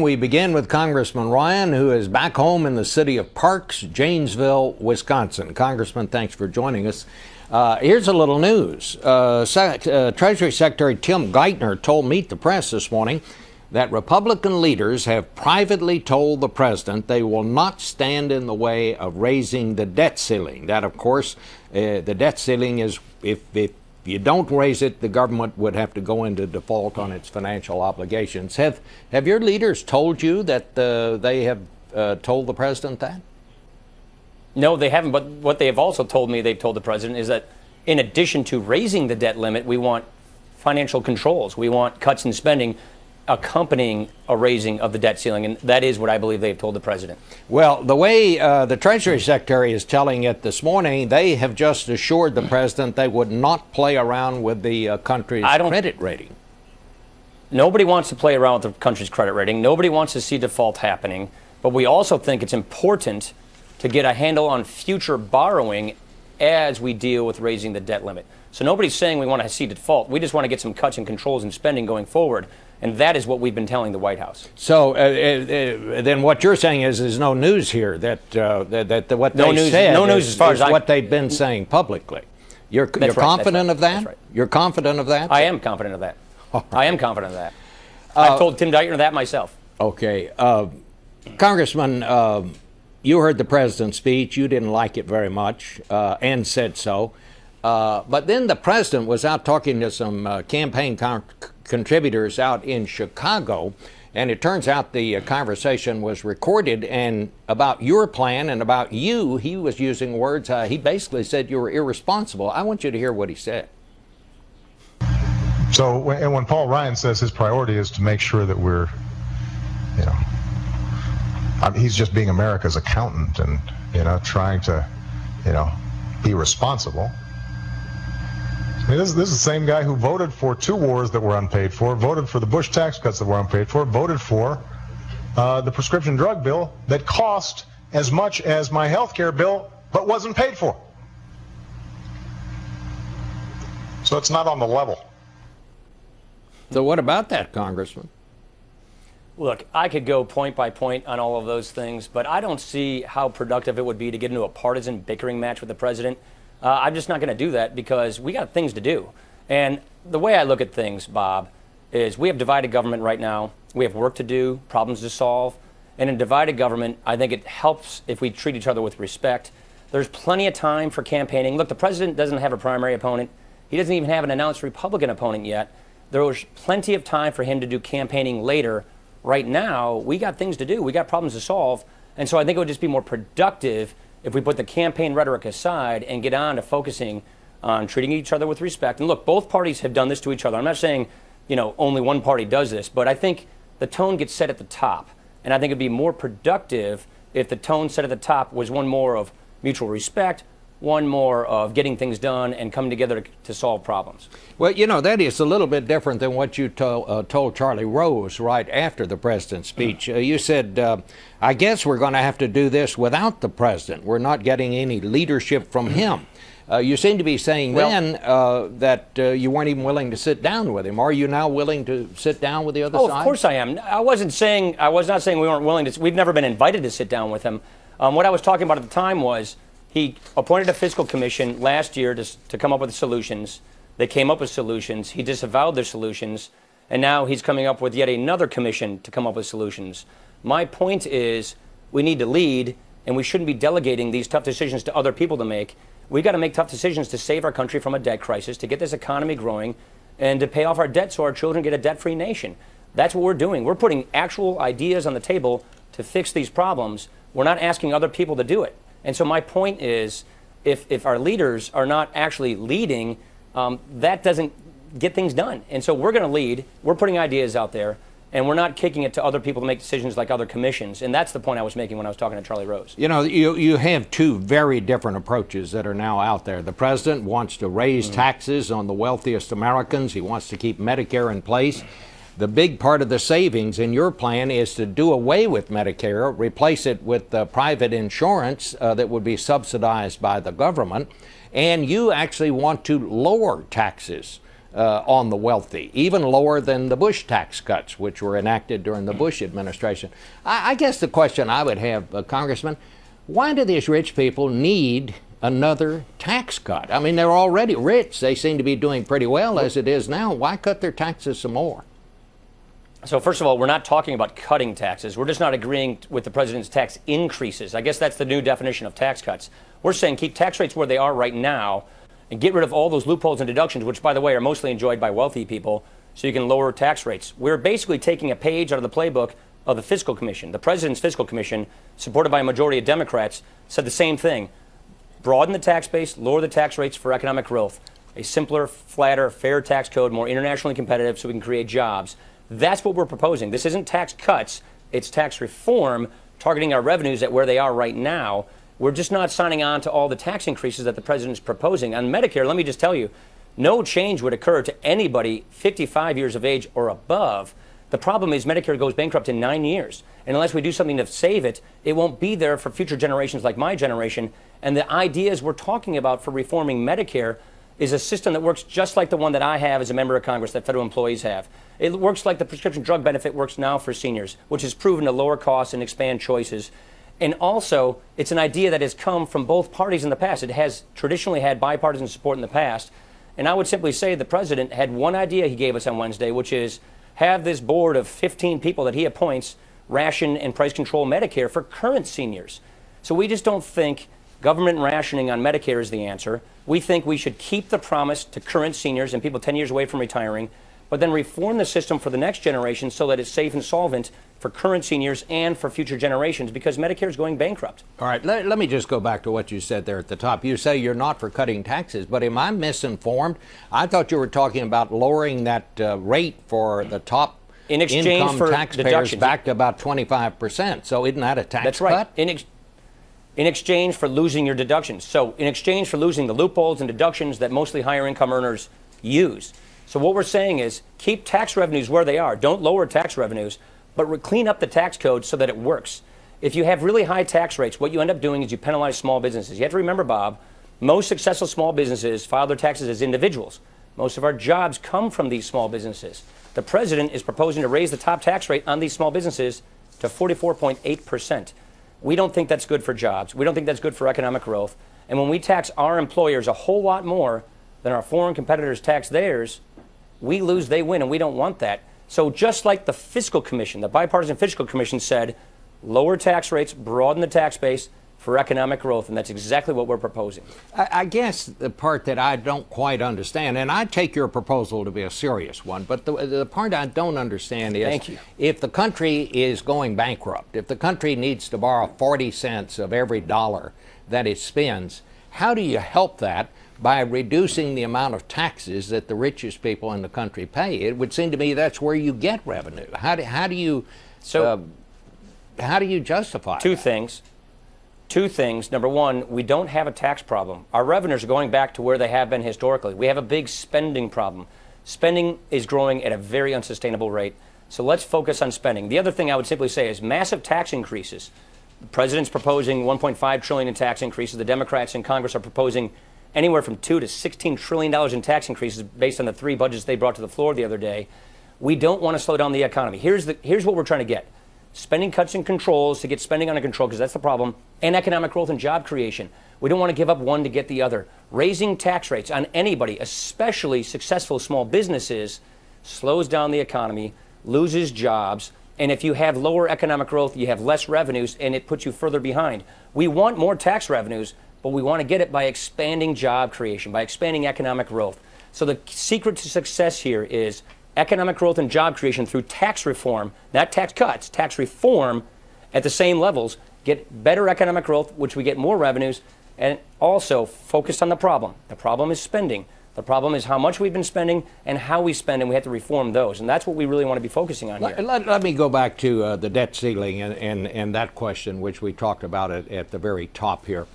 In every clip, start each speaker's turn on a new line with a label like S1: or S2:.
S1: We begin with Congressman Ryan, who is back home in the city of Parks, Janesville, Wisconsin. Congressman, thanks for joining us. Here's a little news. Treasury Secretary Tim Geithner told Meet the Press this morning that Republican leaders have privately told the president they will not stand in the way of raising the debt ceiling. That, of course, the debt ceiling is if you don't raise it, the government would have to go into default on its financial obligations. Have your leaders told you that they have told the president that?
S2: No, they haven't. But what they have also told me, they've told the president, is that in addition to raising the debt limit, we want financial controls. We want cuts in spending accompanying a raising of the debt ceiling, and that is what I believe they've told the president.
S1: Well, the way the Treasury Secretary is telling it this morning, they have just assured the president they would not play around with the country's credit rating.
S2: Nobody wants to play around with the country's credit rating. Nobody wants to see default happening, but we also think it's important to get a handle on future borrowing as we deal with raising the debt limit. So nobody's saying we want to see default. We just want to get some cuts and controls in spending going forward. And that is what we've been telling the White House.
S1: So then what you're saying is there's no news here that what they said is what they've been saying publicly. You're confident of that? That's right. You're confident of that?
S2: I am confident of that. Right. I am confident of that. I've told Tim Geithner that myself.
S1: Okay. Congressman, you heard the president's speech. You didn't like it very much and said so. But then the president was out talking to some campaign contributors out in Chicago, and it turns out the conversation was recorded, and about your plan and about you, he was using words, he basically said you were irresponsible. I want you to hear what he said.
S3: So when Paul Ryan says his priority is to make sure that we're, he's just being America's accountant and, trying to, be responsible. I mean, this is the same guy who voted for 2 wars that were unpaid for, voted for the Bush tax cuts that were unpaid for, voted for the prescription drug bill that cost as much as my health care bill but wasn't paid for. So it's not on the level.
S1: So what about that, Congressman?
S2: Look, I could go point by point on all of those things, but I don't see how productive it would be to get into a partisan bickering match with the president. I'm just not going to do that because we got things to do. And the way I look at things, Bob, is we have divided government right now. We have work to do, problems to solve. And in divided government, I think it helps if we treat each other with respect. There's plenty of time for campaigning. Look, the president doesn't have a primary opponent. He doesn't even have an announced Republican opponent yet. There was plenty of time for him to do campaigning later. Right now, we got things to do. We got problems to solve. And so I think it would just be more productive if we put the campaign rhetoric aside and get on to focusing on treating each other with respect. And look, both parties have done this to each other. I'm not saying, only one party does this, but I think the tone gets set at the top. And I think it'd be more productive if the tone set at the top was one more of mutual respect, one more of getting things done and coming together to solve problems.
S1: Well, that is a little bit different than what you told Charlie Rose right after the president's speech. You said, I guess we're going to have to do this without the president. We're not getting any leadership from him. You seem to be saying that you weren't even willing to sit down with him. Are you now willing to sit down with the other side?
S2: Of course I am. I was not saying we weren't willing to. We've never been invited to sit down with him. What I was talking about at the time was he appointed a fiscal commission last year to come up with solutions. They came up with solutions. He disavowed their solutions. And now he's coming up with yet another commission to come up with solutions. My point is we need to lead, and we shouldn't be delegating these tough decisions to other people to make. We've got to make tough decisions to save our country from a debt crisis, to get this economy growing, and to pay off our debt so our children get a debt-free nation. That's what we're doing. We're putting actual ideas on the table to fix these problems. We're not asking other people to do it. And so my point is, if our leaders are not actually leading, that doesn't get things done. And so we're going to lead. We're putting ideas out there, and we're not kicking it to other people to make decisions like other commissions. And that's the point I was making when I was talking to Charlie Rose.
S1: You have 2 very different approaches that are now out there. The president wants to raise taxes on the wealthiest Americans. He wants to keep Medicare in place. The big part of the savings in your plan is to do away with Medicare, replace it with private insurance that would be subsidized by the government, and you actually want to lower taxes on the wealthy, even lower than the Bush tax cuts, which were enacted during the Bush administration. I guess the question I would have, Congressman, why do these rich people need another tax cut? I mean, they're already rich. They seem to be doing pretty well as it is now. Why cut their taxes some more?
S2: So first of all, we're not talking about cutting taxes. We're just not agreeing with the president's tax increases. I guess that's the new definition of tax cuts. We're saying keep tax rates where they are right now and get rid of all those loopholes and deductions, which, by the way, are mostly enjoyed by wealthy people, so you can lower tax rates. We're basically taking a page out of the playbook of the Fiscal Commission. The president's Fiscal Commission, supported by a majority of Democrats, said the same thing. Broaden the tax base, lower the tax rates for economic growth. A simpler, flatter, fair tax code, more internationally competitive so we can create jobs. That's what we're proposing. This isn't tax cuts, it's tax reform, targeting our revenues at where they are right now. We're just not signing on to all the tax increases that the president's proposing. On Medicare, let me just tell you, no change would occur to anybody 55 years of age or above. The problem is Medicare goes bankrupt in 9 years. And unless we do something to save it, it won't be there for future generations like my generation. And the ideas we're talking about for reforming Medicare is a system that works just like the one that I have as a member of Congress that federal employees have. It works like the prescription drug benefit works now for seniors, which is proven to lower costs and expand choices. And also, it's an idea that has come from both parties in the past. It has traditionally had bipartisan support in the past. And I would simply say the president had one idea he gave us on Wednesday, which is have this board of 15 people that he appoints ration and price control Medicare for current seniors. So we just don't think government rationing on Medicare is the answer. We think we should keep the promise to current seniors and people 10 years away from retiring, but then reform the system for the next generation so that it's safe and solvent for current seniors and for future generations, because Medicare is going bankrupt.
S1: All right, let me just go back to what you said there at the top. You say you're not for cutting taxes, but am I misinformed? I thought you were talking about lowering that rate for the top
S2: in exchange
S1: income
S2: for
S1: taxpayers
S2: deductions
S1: back to about 25%. So isn't that a tax
S2: That's right.
S1: cut?
S2: In exchange for losing your deductions. So in exchange for losing the loopholes and deductions that mostly higher income earners use. So what we're saying is keep tax revenues where they are. Don't lower tax revenues, but clean up the tax code so that it works. If you have really high tax rates, what you end up doing is you penalize small businesses. You have to remember, Bob, most successful small businesses file their taxes as individuals. Most of our jobs come from these small businesses. The president is proposing to raise the top tax rate on these small businesses to 44.8%. We don't think that's good for jobs. We don't think that's good for economic growth. And when we tax our employers a whole lot more than our foreign competitors tax theirs, we lose, they win, and we don't want that. So just like the Fiscal Commission, the bipartisan Fiscal Commission said, lower tax rates, broaden the tax base for economic growth, and that's exactly what we're proposing.
S1: I guess the part that I don't quite understand, and I take your proposal to be a serious one, but the part I don't understand is if the country is going bankrupt, if the country needs to borrow 40 cents of every dollar that it spends, how do you help that by reducing the amount of taxes that the richest people in the country pay? It would seem to me that's where you get revenue. How do you justify
S2: Two
S1: that?
S2: things. Two things. Number one, we don't have a tax problem. Our revenues are going back to where they have been historically. We have a big spending problem. Spending is growing at a very unsustainable rate. So let's focus on spending. The other thing I would simply say is massive tax increases. The president's proposing $1.5 trillion in tax increases. The Democrats in Congress are proposing anywhere from $2 to $16 trillion in tax increases based on the 3 budgets they brought to the floor the other day. We don't want to slow down the economy. Here's what we're trying to get. Spending cuts and controls to get spending under control, because that's the problem, and economic growth and job creation. We don't want to give up one to get the other. Raising tax rates on anybody, especially successful small businesses, slows down the economy, loses jobs, and if you have lower economic growth, you have less revenues, and it puts you further behind. We want more tax revenues, but we want to get it by expanding job creation, by expanding economic growth. So the secret to success here is economic growth and job creation through tax reform, not tax cuts, tax reform at the same levels, get better economic growth, which we get more revenues, and also focus on the problem. The problem is spending. The problem is how much we've been spending and how we spend, and we have to reform those. And that's what we really want to be focusing on here.
S1: Let me go back to the debt ceiling and that question, which we talked about at the very top here.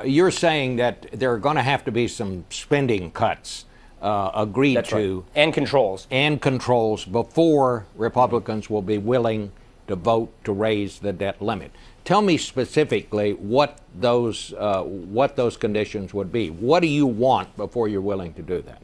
S1: You're saying that there are going to have to be some spending cuts agreed
S2: That's
S1: to.
S2: Right. And controls.
S1: And controls before Republicans will be willing to vote to raise the debt limit. Tell me specifically what those conditions would be. What do you want before you're willing to do that?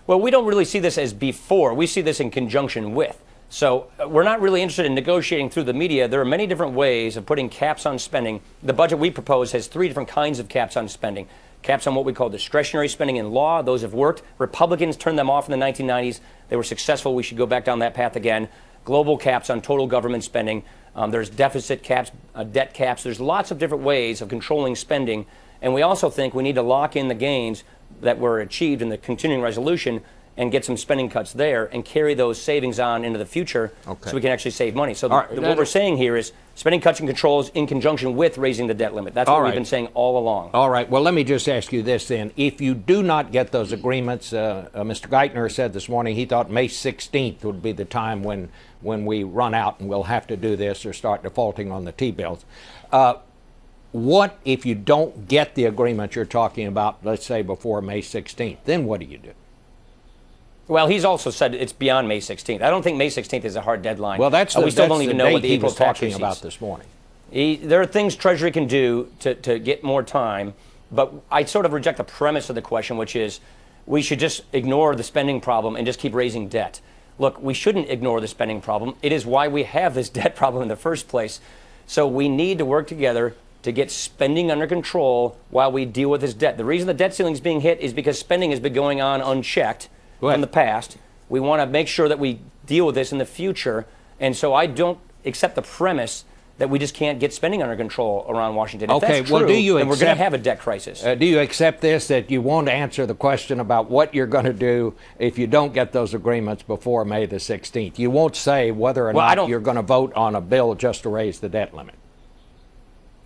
S2: Well, we don't really see this as before. We see this in conjunction with. So we're not really interested in negotiating through the media. There are many different ways of putting caps on spending. The budget we propose has 3 different kinds of caps on spending. Caps on what we call discretionary spending in law. Those have worked. Republicans turned them off in the 1990s. They were successful. We should go back down that path again. Global caps on total government spending. There's deficit caps, debt caps. There's lots of different ways of controlling spending. And we also think we need to lock in the gains that were achieved in the continuing resolution and get some spending cuts there and carry those savings on into the future so we can actually save money. So what we're saying here is spending cuts and controls in conjunction with raising the debt limit. That's what we've been saying all along.
S1: All right. Well, let me just ask you this then. If you do not get those agreements, Mr. Geithner said this morning he thought May 16th would be the time when we run out and we'll have to do this or start defaulting on the T-bills. What if you don't get the agreement you're talking about, let's say before May 16th? Then what do you do?
S2: Well, he's also said it's beyond May 16th. I don't think May 16th is a hard deadline.
S1: Well,
S2: we still don't even know what the April tax
S1: talking about this morning.
S2: There are things Treasury can do to get more time, but I sort of reject the premise of the question, which is we should just ignore the spending problem and just keep raising debt. Look, we shouldn't ignore the spending problem. It is why we have this debt problem in the first place. So we need to work together to get spending under control while we deal with this debt. The reason the debt ceiling is being hit is because spending has been going on unchecked from the past. We want to make sure that we deal with this in the future. And so I don't accept the premise that we just can't get spending under control around Washington. If that's true,
S1: do you
S2: then we're going to have a debt crisis.
S1: Do you accept this, that you won't answer the question about what you're going to do if you don't get those agreements before May the 16th? You won't say whether or not you're going to vote on a bill just to raise the debt limit.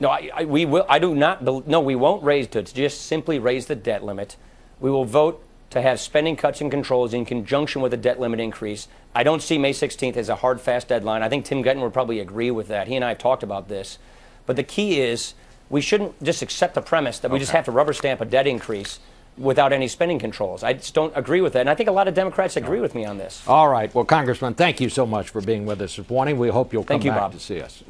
S2: No, we will. I do not. No, we won't raise to just simply raise the debt limit. We will vote to have spending cuts and controls in conjunction with a debt limit increase. I don't see May 16th as a hard, fast deadline. I think Tim Geithner would probably agree with that. He and I have talked about this. But the key is we shouldn't just accept the premise that we just have to rubber stamp a debt increase without any spending controls. I just don't agree with that. And I think a lot of Democrats agree with me on this.
S1: All right. Well, Congressman, thank you so much for being with us this morning. We hope you'll come back to see us.